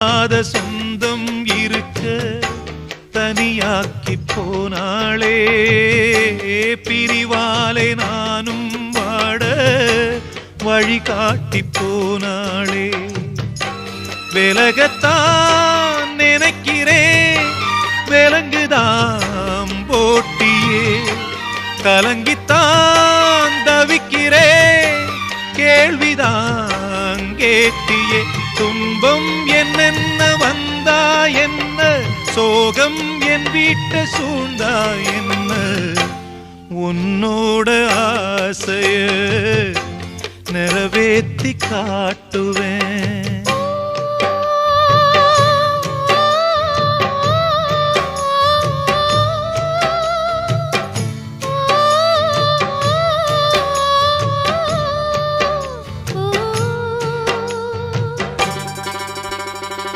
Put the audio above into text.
சொந்தம் இருக்க தனியாக்கி போனாளே, பிரிவாலே நானும் வாட வழிகாட்டி போனாளே. விலகத்தான் நினைக்கிறேன், விலங்குதான் போட்டியே, கலங்கித்தான் தவிக்கிறேன், கேள்விதான் கேட்டியே. துன்பம் என்னென்ன வந்தா என்ன, சோகம் என் வீட்டை சூழ்ந்தா என்ன, உன்னோட ஆசைய நிறைவேத்தி காட்டுவேன்.